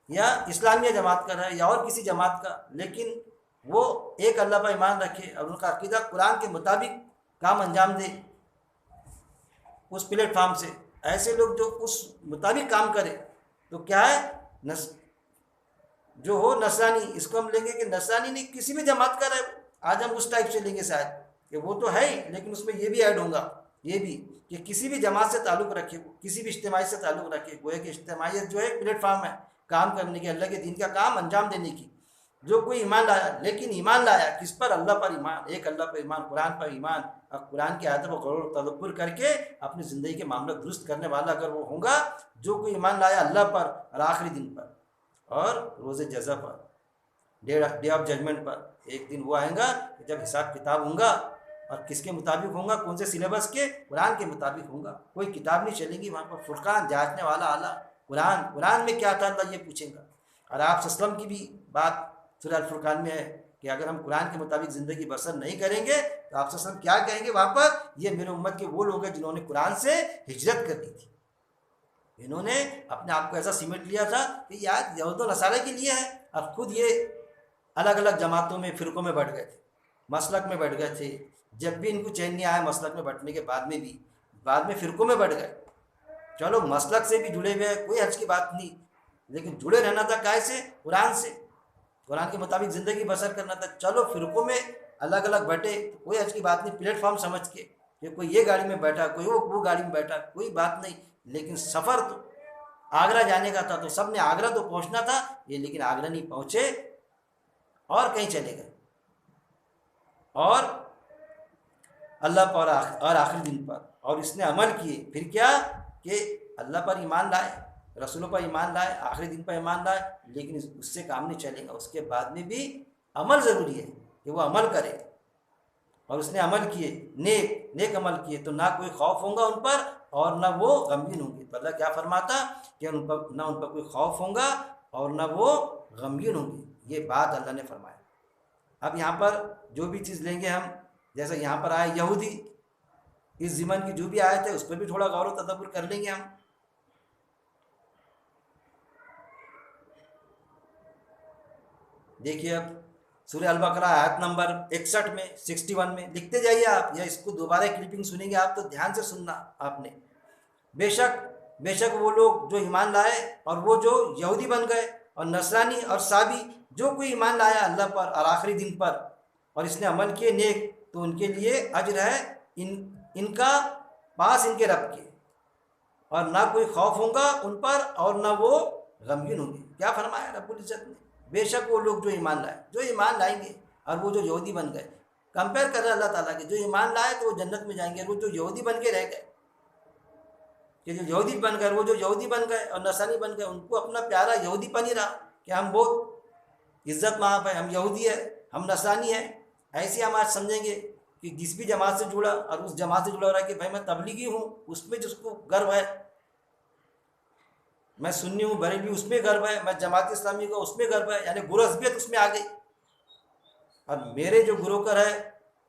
Speaker 1: یا اسلامیہ جماعت کا رہے، یا اور کسی جماعت کا، لیکن وہ ایک اللہ پر ایمان رکھے اور ان کا عقیدہ قرآن کے مطابق کام انجام دے اس پلیٹ فارم سے۔ ایسے لوگ جو اس مطابق کام کرے تو کیا ہے، جو ہو نصرانی، اس کو ہم لیں گے کہ نصرانی نہیں، کسی بھی جماعت کا رہے، آج ہم اس ٹائپ سے لیں گے شاید کہ وہ تو ہے ہی، لیکن اس میں یہ بھی ایڈ ہوگا، یہ بھی کہ کسی بھی جماعت سے تعلق رکھے، کسی بھی اجتماعی سے تعلق رکھے، وہ ہے کہ اجتماعیت جو ہے پلیٹ فارم ہے کام کرنے کی، اللہ کے دین کا کام انجام دینے کی۔ جو کوئی ایمان لایا، لیکن ایمان لایا کس پر؟ اللہ پر ایمان، ایک اللہ پر ایمان، قرآن پر ایمان، اور قرآن کی آیتوں کو غور و تدبر کر کے اپنی زندگی کے معاملہ درست کرنے والا اگر وہ ہوگا، جو کوئی ایمان لایا اللہ پر اور آخری دن پر اور روز جزا پر، ڈے آف ججمنٹ پر، ایک دن وہ آئے گا کہ جب حساب کتاب ہوں گا، اور کس کے مطابق ہوں گا؟ کون سے سلیبس کے؟ قرآن کے مطابق ہوں گا، کوئی کتاب نہیں چلے گی وہاں پر، فرقان جانچنے والا اعلیٰ قرآن میں کیا تھا اللہ یہ پوچھیں گا۔ اور آپ صلی اللہ علیہ وسلم کی بھی بات سورہ الفرقان میں ہے کہ اگر ہم قرآن کے مطابق زندگی بسر نہیں کریں گے تو آپ صلی اللہ علیہ وسلم کیا کہیں گے وہاں پر؟ یہ میرے امت کے وہ لوگ ہیں جنہوں نے قرآن سے ہجرت کر دی تھی، انہوں نے اپنے آپ کو ایسا سمیٹ لیا تھا کہ یار یہود و نصارہ کے لیے ہے، اور خود یہ الگ الگ جماعتوں میں، فرقوں میں بٹ گئے تھے، مسلک میں بٹ گئے تھے۔ جب بھی ان کو چین نہیں آیا مسلک میں بٹنے کے بعد میں فرقوں میں بٹ گئے۔ چلو مسلک سے بھی جڑے ہوئے، کوئی حرج کی بات نہیں، لیکن جڑے رہنا تھا کائے سے؟ قرآن سے، قرآن کے مطابق زندگی بسر کرنا تھا۔ چلو فرقوں میں الگ الگ بٹے، کوئی حرج کی بات نہیں، پلیٹ فارم سمجھ کے کہ کوئی یہ گاڑی میں بیٹھا، کوئی وہ گاڑی میں بیٹھا، کوئی بات نہیں، لیکن سفر تو آگرہ جانے کا تھا تو سب نے آگرہ تو پہنچنا تھا، یہ لیکن آگرہ نہیں پہنچے اور کہیں چلے گئے، اور اللہ پر اور آخری دن پر، اور اس نے عمل کیے۔ پھر کیا کہ اللہ پر ایمان لائے، رسولوں پر ایمان لائے، آخری دن پر ایمان لائے، لیکن اس سے کام نہیں چلے گا، اس کے بعد میں بھی عمل ضروری ہے کہ وہ عمل کرے، اور اس نے عمل کیے، نیک عمل کیے، تو نہ کوئی خوف ہوگا ان پر اور نہ وہ غمگین ہوں گے۔ تو اللہ کیا فرماتا کہ نہ ان پر کوئی خوف ہوگا اور نہ وہ غمگین ہوں گے، یہ بات اللہ نے فرمایا۔ اب یہاں پر جو بھی چیز لیں گے ہم، جیسا یہاں پر آئے یہودی، اس ضمن کی جو بھی آیت ہے اس پر بھی تھوڑا غور و تدبر کر لیں گے ہم۔ دیکھیے اب سورہ البقرہ آیت نمبر 61 میں 61 میں لکھتے جائیے آپ، یا اس کو دوبارہ کلپنگ سنیں گے آپ تو دھیان سے سننا آپ نے۔ بے شک وہ لوگ جو ایمان لائے اور وہ جو یہودی بن گئے اور نصرانی اور صابی، جو کوئی ایمان لایا اللہ پر اور آخری دن پر اور اس نے عمل کیے نیک، تو ان کے لیے اجر ہے ان کا پاس ان کے رب کے، اور نہ کوئی خوف ہوگا ان پر اور نہ وہ غمگین ہوں گے۔ کیا فرمایا رب العزت نے؟ بے شک وہ لوگ جو ایمان لائے، جو ایمان لائیں گے، اور وہ جو یہودی بن گئے، کمپیئر کر رہے اللہ تعالیٰ کے، جو ایمان لائے تو وہ جنت میں جائیں گے، وہ جو یہودی بن کے رہ گئے کہ جو یہودی بن گئے، وہ جو یہودی بن گئے اور نصرانی بن گئے، ان کو اپنا پیارا یہودی پن ہی رہا کہ ہم بہت عزت مآب ہے، ہم یہودی ہے، ہم نصرانی ہیں. ایسے ہم آج سمجھیں گے کہ جس بھی جماعت سے جڑا اور اس جماعت سے جڑا ہو رہا ہے کہ بھائی میں تبلیغی ہوں، اس میں جس کو گرو ہے، میں سنی ہوں بریلوی، اس میں گرو ہے، میں جماعت اسلامی کا اس میں گرو ہے، یعنی گرو حزبیت اس میں آ گئی. اور میرے جو گرو کر ہے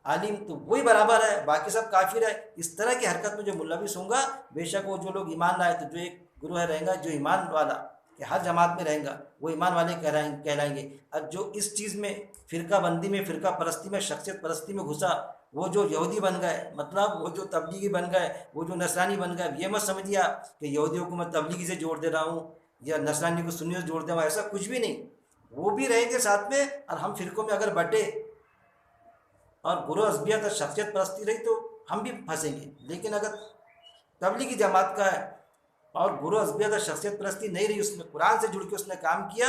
Speaker 1: عالم تو وہی برابر ہے، باقی سب کافر ہے. اس طرح کی حرکت میں جو ملوث ہوں گا، بے شک وہ جو لوگ ایمان لائے، تو جو ایک گروہ ہے رہیں گا جو ایمان والا کہ ہر جماعت میں رہیں گا، وہ ایمان والے کہلائیں گے. اور جو اس چیز میں فرقہ بندی میں، فرقہ پرستی میں، شخصیت پرستی میں گھسا، وہ جو یہودی بن گئے، مطلب وہ جو تبلیغی بن گئے، وہ جو نصرانی بن گئے. یہ مت سمجھیے کہ یہودیوں کو میں تبلیغی سے جوڑ دے رہا ہوں یا نصرانی کو سنیوں سے جوڑ دے رہا ہوں، ایسا کچھ بھی نہیں. وہ بھی رہیں گے ساتھ میں، اور ہم فرقوں میں اگر بٹے اور گروہ حزبیت اور شخصیت پرستی رہی تو ہم بھی پھنسیں گے. لیکن اگر تبلیغی جماعت کا ہے اور گروہ حزبیت اور شخصیت پرستی نہیں رہی، اس میں قرآن سے جڑ کے اس نے کام کیا،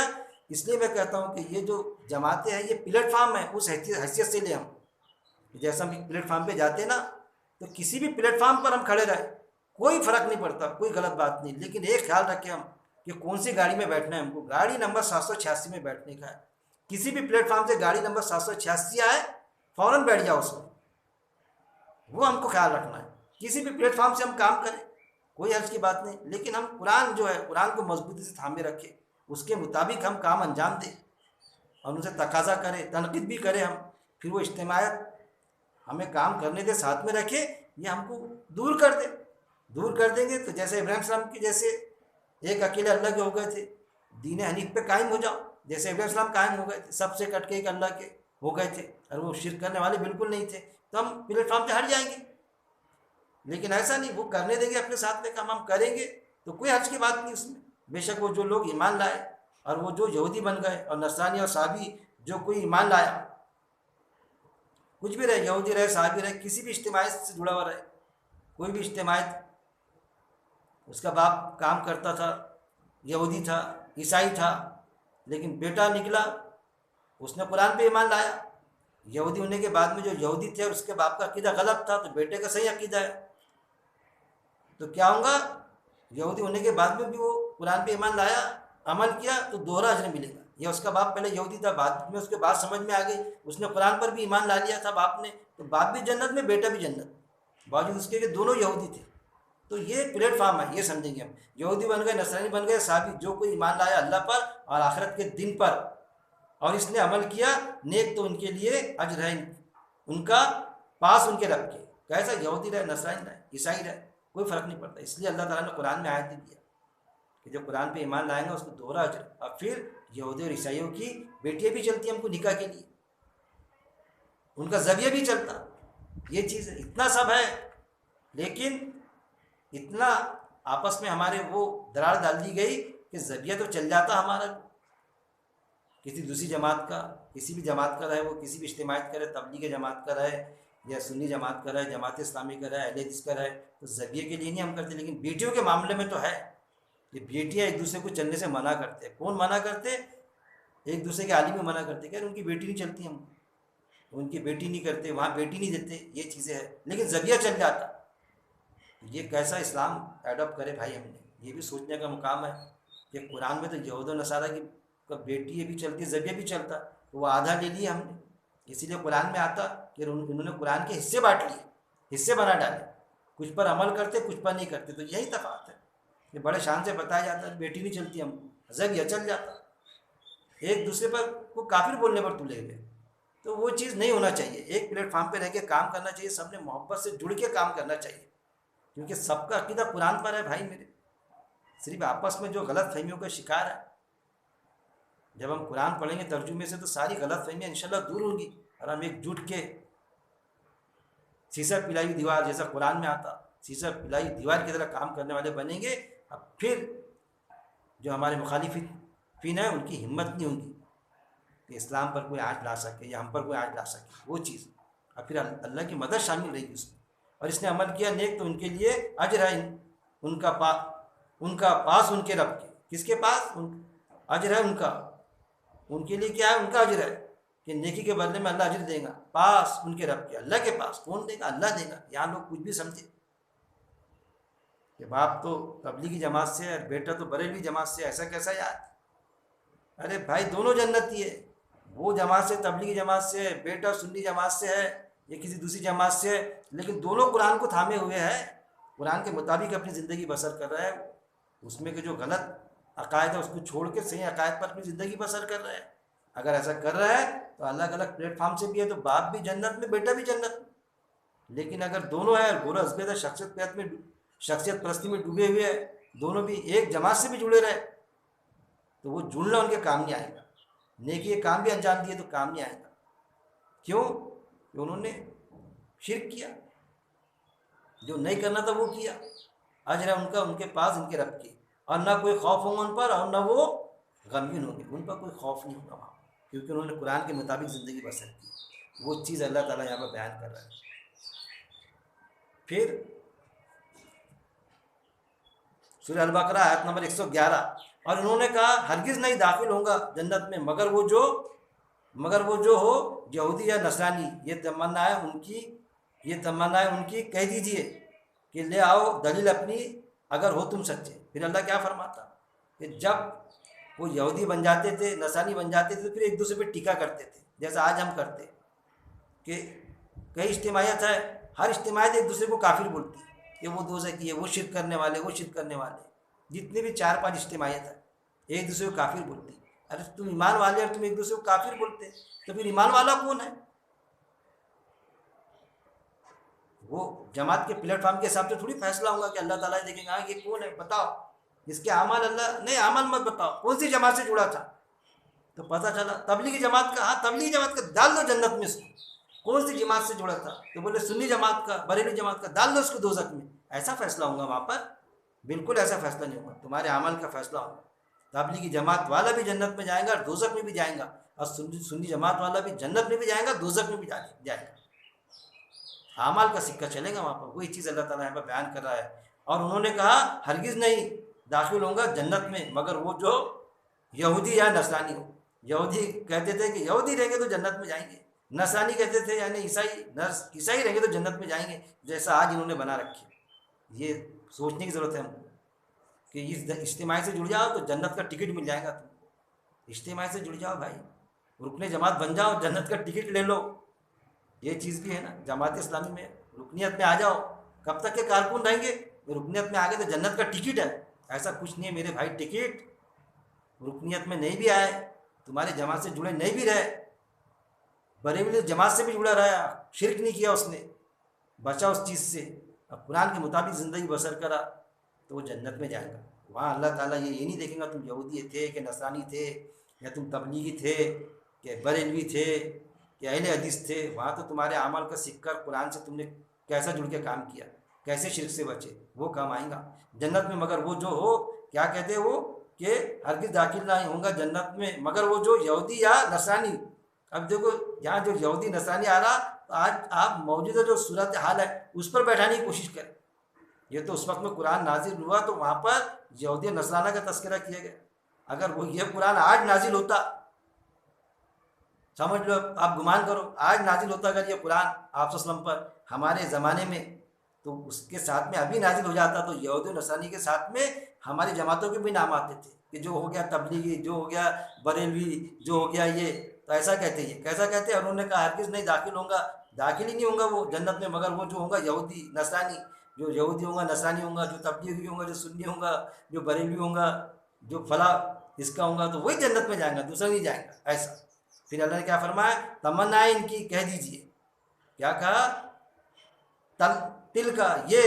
Speaker 1: اس لیے میں کہتا ہوں کہ یہ جو جماعتیں ہیں یہ پلیٹ فارم ہیں. اس حیثیت سے لیں ہم، جیسا ہم پلیٹ فارم پہ جاتے ہیں نا، تو کسی بھی پلیٹ فارم پر ہم کھڑے رہیں، کوئی فرق نہیں پڑتا، کوئی غلط بات نہیں. لیکن ایک خیال رکھیں ہم کہ کون سی گاڑی میں بیٹھنا ہے. ہم کو گاڑی نمبر 786 میں بیٹھنے کا ہے. کسی بھی پلیٹ فارم سے گاڑی نمبر 786 آئے، فوراً بیٹھ جاؤ اس میں، وہ ہم کو خیال رکھنا ہے. کسی بھی پلیٹ فارم سے ہم کام کریں، کوئی حرج کی بات نہیں. لیکن ہم قرآن جو ہے، قرآن کو مضبوطی سے تھامے رکھیں، اس کے مطابق ہم کام انجام دیں اور ان سے تقاضا کریں، تنقید بھی کریں ہم. پھر وہ اجتماعیت ہمیں کام کرنے دے، ساتھ میں رکھے، یہ ہم کو دور کر دے. دور کر دیں گے تو جیسے ابراہیم السلام کی جیسے ایک اکیلے اللہ کے ہو گئے تھے، دین حنیف پہ قائم ہو جاؤ. جیسے ابراہیم السلام قائم ہو گئے تھے، سب سے کٹ کے ایک اللہ کے ہو گئے تھے، اور وہ شرک کرنے والے بالکل نہیں تھے، تو ہم پلیٹ فارم سے ہٹ جائیں گے. لیکن ایسا نہیں، وہ کرنے دیں گے اپنے ساتھ میں کام، ہم کریں گے تو کوئی حرج کی بات نہیں اس میں. بے شک وہ جو لوگ ایمان لائے اور وہ جو یہودی بن گئے اور نصرانی اور صحابی جو کوئی ایمان لایا، کچھ بھی رہے، یہودی رہے، صحابی رہے، کسی بھی اجتماعیت سے جڑا ہوا رہے، کوئی بھی اجتماعیت، اس کا باپ کام کرتا تھا، یہودی تھا، عیسائی تھا، لیکن بیٹا نکلا، اس نے قرآن پہ ایمان لایا. یہودی ہونے کے بعد میں جو یہودی تھے اور اس کے باپ کا عقیدہ غلط تھا، تو بیٹے کا صحیح عقیدہ ہے، تو کیا ہوگا؟ یہودی ہونے کے بعد میں بھی وہ قرآن پہ ایمان لایا، عمل کیا، تو دوہرا اجر ملے گا. یا اس کا باپ پہلے یہودی تھا، بعد میں اس کے بعد سمجھ میں آ گئی، اس نے قرآن پر بھی ایمان لا لیا تھا باپ نے، تو باپ بھی جنت میں، بیٹا بھی جنت، باوجود اس کے کہ دونوں یہودی تھے. تو یہ پلیٹ فارم ہے، یہ سمجھیں گے ہم. یہودی بن گئے، نصرانی بن گئے، صحابی، جو کوئی ایمان لایا اللہ پر اور آخرت کے دن پر، اور اس نے عمل کیا نیک، تو ان کے لیے اجر ہے ان کا پاس ان کے رب کے. کیسا یہودی رہے، نصرانی رہے، عیسائی رہے، کوئی فرق نہیں پڑتا. اس لیے اللہ تعالیٰ نے قرآن میں آیت دیا کہ جو قرآن پہ ایمان لائیں گا اس کو دوہرا اجر. اور پھر یہودی اور عیسائیوں کی بیٹیاں بھی چلتی ہیں ہم کو نکاح کے لیے، ان کا ذریعہ بھی چلتا. یہ چیز ہے، اتنا سب ہے، لیکن اتنا آپس میں ہمارے وہ دراڑ ڈال دی گئی کہ ذریعہ تو چل جاتا ہمارا. کسی دوسری جماعت کا، کسی بھی جماعت کا رہے، وہ کسی بھی اجتماعیت کا رہے، تبلیغ جماعت کا رہے یا سنی جماعت کا رہے، جماعت اسلامی کا رہے، اہل حدیث کا رہے، تو ذریعے کے لیے نہیں ہم کرتے. لیکن بیٹیوں کے معاملے میں تو ہے کہ بیٹیاں ایک دوسرے کو چلنے سے منع کرتے. کون منع کرتے؟ ایک دوسرے کے عالم میں منع کرتے کہ ان کی بیٹی نہیں چلتی، ہم ان کی بیٹی نہیں کرتے، وہاں بیٹی نہیں دیتے، یہ چیزیں ہیں. لیکن ذریعہ چل جاتا. یہ کیسا اسلام ایڈاپٹ کرے بھائی؟ ہم نے یہ بھی سوچنے کا مقام ہے کہ قرآن میں تو یہود و نصارہ کی بیٹی یہ بھی چلتی، ذریعہ بھی چلتا، وہ آدھا لے لیا ہم نے. اسی لیے قرآن میں آتا کہ انہوں نے قرآن کے حصے بانٹ لیے، حصے بنا ڈالے، کچھ پر عمل کرتے، کچھ پر نہیں کرتے. تو یہی تفاوت ہے کہ بڑے شان سے بتایا جاتا ہے بیٹی نہیں چلتی، ہم ذریعہ چل جاتا. ایک دوسرے پر وہ کافر بولنے پر تلے ہوئے، تو وہ چیز نہیں ہونا چاہیے. ایک پلیٹ فارم پہ رہ کے کام کرنا چاہیے، سب نے محبت سے جڑ کے کام کرنا چاہیے، کیونکہ سب کا عقیدہ قرآن پر ہے بھائی میرے. صرف آپس میں جو غلط فہمیوں کا شکار ہے، جب ہم قرآن پڑھیں گے ترجمے سے تو ساری غلط فہمیاں انشاءاللہ دور ہوں گی، اور ہم ایک جٹ کے سیسا پلائی دیوار، جیسا قرآن میں آتا، سیسا پلائی دیوار کی طرح کام کرنے والے بنیں گے. اب پھر جو ہمارے مخالفین ہیں ان کی ہمت نہیں ہوگی کہ اسلام پر کوئی آنچ لا سکے یا ہم پر کوئی آنچ لا سکے وہ چیز. اور پھر اللہ کی مدد شامل رہے گی اس میں. اور اس نے عمل کیا نیک، تو ان کے لیے اجر ہے ان کا پاس ان کے رب کے. کس کے پاس؟ اجر ہے ان کا، ان کے لیے کیا ہے؟ ان کا اجر ہے کہ نیکی کے بدلے میں اللہ اجر دے گا، پاس ان کے رب کے. اللہ کے پاس کون دے گا؟ اللہ دے گا. یہاں لوگ کچھ بھی سمجھے. کہ باپ تو تبلیغی جماعت سے ہے اور بیٹا تو بریلوی جماعت سے، ایسا کیسا یار؟ ارے بھائی دونوں جنتی ہے، وہ جماعت سے تبلیغی جماعت سے ہے، بیٹا سنی جماعت سے ہے یا کسی دوسری جماعت سے ہے، لیکن دونوں قرآن کو تھامے ہوئے ہیں، قرآن کے مطابق اپنی زندگی بسر کر رہا ہے، اس میں کہ جو غلط عقائد ہے اس کو چھوڑ کے صحیح عقائد پر اپنی زندگی بسر کر رہا ہے۔ اگر ایسا کر رہا ہے تو الگ الگ پلیٹ فارم سے بھی ہے، تو باپ بھی جنت میں بیٹا بھی جنت میں۔ لیکن اگر دونوں ہیں گورا ازبیدہ شخصیت پرستی میں ڈوبے ہوئے ہیں، دونوں بھی ایک جماعت سے بھی جڑے رہے، تو وہ جڑنا ان کے کام نہیں آئے گا، نیکی یہ کام بھی انجام دیے تو کام نہیں آئے گا۔ کیوں؟ کہ انہوں نے شرک کیا، جو نہیں کرنا تھا وہ کیا، اجر ہے ان کا ان کے پاس ان کے رب کے، اور نہ کوئی خوف ہوگا ان پر اور نہ وہ غمگین ہوں گے، ان پر کوئی خوف نہیں ہوگا وہاں، کیونکہ انہوں نے قرآن کے مطابق زندگی بسر کی۔ وہ چیز اللہ تعالیٰ یہاں پر بیان کر رہا ہے۔ پھر سورہ البقرہ آیت نمبر 111، اور انہوں نے کہا ہرگز نہیں داخل ہوں گا جنت میں مگر وہ جو ہو یہودی یا نصرانی، یہ تمنا ہے ان کی، کہہ دیجئے کہ لے آؤ دلیل اپنی اگر ہو تم سچے۔ پھر اللہ کیا فرماتا کہ جب وہ یہودی بن جاتے تھے، نصرانی بن جاتے تھے، تو پھر ایک دوسرے پہ ٹیکا کرتے تھے، جیسا آج ہم کرتے کہ کئی اجتماعیت ہے، ہر اجتماعیت ایک دوسرے کو کافر بولتی ہے کہ وہ دوزخی ہے، وہ شرک کرنے والے، وہ شرک کرنے والے، جتنے بھی 4-5 اجتماعیت ہے ایک دوسرے کو کافر بولتی۔ ارے تم ایمان والے اور تم ایک دوسرے کو کافر بولتے تو پھر ایمان والا کون ہے؟ وہ جماعت کے پلیٹ فارم کے حساب سے تھوڑی فیصلہ ہوگا کہ اللہ تعالیٰ دیکھیں گا یہ کون ہے بتاؤ، جس کے اعمال اللہ نہیں، اعمال مت بتاؤ کون سی جماعت سے جڑا تھا، تو پتہ چلا تبلیغی جماعت کا، ہاں تبلیغی جماعت کا ڈال دو جنت میں اس کو، کون سی جماعت سے جڑا تھا تو بولے سنی جماعت کا، بریلوی جماعت کا، ڈال دو اس کو دوزخ میں۔ ایسا فیصلہ ہوگا وہاں پر؟ بالکل ایسا فیصلہ نہیں ہوگا، تمہارے عمل کا فیصلہ ہوگا۔ تبلیغی جماعت والا بھی جنت میں جائے گا اور دوزخ میں بھی جائے گا، اور سنی جماعت والا بھی جنت میں بھی جائے گا، دوزخ میں بھی جائے گا، اعمال کا سکہ چلے گا وہاں پر۔ وہی چیز اللہ تعالیٰ یہاں پر بیان کر رہا ہے۔ اور انہوں نے کہا ہرگز نہیں داخل ہوں گا جنت میں مگر وہ جو یہودی یا نصرانی ہو۔ یہودی کہتے تھے کہ یہودی رہیں گے تو جنت میں جائیں گے، نصرانی کہتے تھے یعنی عیسائی رہیں گے تو جنت میں جائیں گے، جیسا آج انہوں نے بنا رکھی۔ یہ سوچنے کی ضرورت ہے ہم کو کہ اس اجتماعی سے جڑ جاؤ تو جنت کا ٹکٹ مل جائے گا تم کو، اجتماعی سے جڑ جاؤ بھائی، رکن جماعت بن جاؤ، جنت کا ٹکٹ لے لو۔ یہ چیز بھی ہے نا، جماعت اسلامی میں رکنیت میں آ جاؤ، کب تک کے کارکن رہیں گے؟ رکنیت میں آ گئے تو جنت کا ٹکٹ ہے، ایسا کچھ نہیں ہے میرے بھائی، ٹکٹ رکنیت میں نہیں بھی آئے، تمہارے جماعت سے جڑے نہیں بھی رہے، بریلوی جماعت سے بھی جڑا رہا، شرک نہیں کیا اس نے، بچا اس چیز سے، اب قرآن کے مطابق زندگی بسر کرا تو وہ جنت میں جائے گا۔ وہاں اللہ تعالیٰ یہ نہیں دیکھیں گا تم یہودی تھے کہ نصرانی تھے یا تم تبلیغی تھے کہ بریلوی تھے کہ اہل حدیث تھے، وہاں تو تمہارے اعمال کا سکہ قرآن سے تم نے کیسا جڑ کے کام کیا، کیسے شرک سے بچے، وہ کام آئیں گا جنت میں مگر وہ جو ہو، کیا کہتے ہیں وہ کہ ہرگز داخل نہیں ہوں گا جنت میں مگر وہ جو یہودی یا نصرانی۔ اب دیکھو یہاں جو یہودی نصرانی آ رہا، تو آج آپ موجودہ جو صورت حال ہے اس پر بیٹھانے کی کوشش کریں۔ یہ تو اس وقت میں قرآن نازل ہوا تو وہاں پر یہودی نصرانہ کا تذکرہ کیا گیا، اگر وہ یہ قرآن آج نازل ہوتا، سمجھ لو آپ گمان کرو آج نازل ہوتا اگر یہ قرآن آپ صلی اللہ علیہ وسلم پر ہمارے زمانے میں، تو اس کے ساتھ میں ابھی نازل ہو جاتا تو یہودی و نصرانی کے ساتھ میں ہماری جماعتوں کے بھی نام آتے تھے کہ جو ہو گیا تبلیغی، جو ہو گیا بریلوی، جو ہو گیا یہ، تو ایسا کہتے ہیں، کیسا کہتے ہیں؟ اور انہوں نے کہا ہرگز نہیں داخل ہوں گا، داخل ہی نہیں ہوں گا وہ جنت میں مگر وہ جو ہوں گا یہودی نصرانی، جو یہودی ہوں گا، نصرانی ہوں گا، جو تبلیغی ہوں گا، جو سنی ہوں گا، جو بریلوی ہوں گا، جو فلاں اس کا ہوں گا، تو وہی جنت میں جائیں گا، دوسرا نہیں جائیں گا۔ ایسا پھر اللہ نے کیا فرمایا؟ تمنا ان کی، کہہ دیجئے، کیا کہا؟ تل کا یہ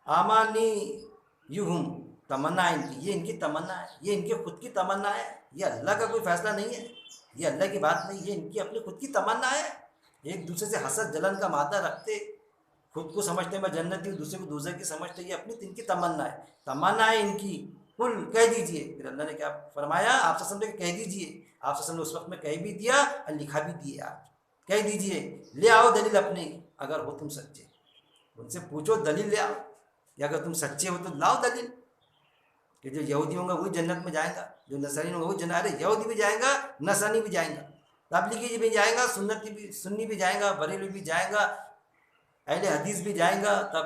Speaker 1: آمانی یہم، تمنا ان کی، یہ ان کی تمنا ہے، یہ ان کے خود کی تمنا ہے، یہ اللہ کا کوئی فیصلہ نہیں ہے، یہ اللہ کی بات نہیں، یہ ان کی اپنی خود کی تمنا ہے۔ ایک دوسرے سے حسد جلن کا مادہ رکھتے، خود کو سمجھتے میں جنتی ہوں، دوسرے کو دوزخ کی سمجھتے، یہ اپنی ان کی تمنا ہے، تمنا ہے ان کی، کل کہہ دیجئے۔ پھر اللہ نے کیا فرمایا؟ آپ صلی اللہ علیہ وسلم نے کہہ دیجئے، آپ صلی اللہ علیہ وسلم نے اس وقت میں کہہ بھی دیا اور لکھا بھی دیا، کہہ دیجئے لے آؤ دلیل اپنی اگر ہو تم سچے، ان سے پوچھو دلیل لے آؤ کہ اگر تم سچے ہو تو لاؤ دلیل، کہ جو یہودی ہوں گا وہی جنت میں جائے گا، جو نصرانی ہوں گا وہی جنت، ارے یہودی بھی جائیں گا، نصرانی بھی جائیں گا، تبلیغی بھی جائیں گا، سنی بھی جائیں گا، بریلوی بھی جائیں گا، اہل حدیث بھی جائیں گا، تب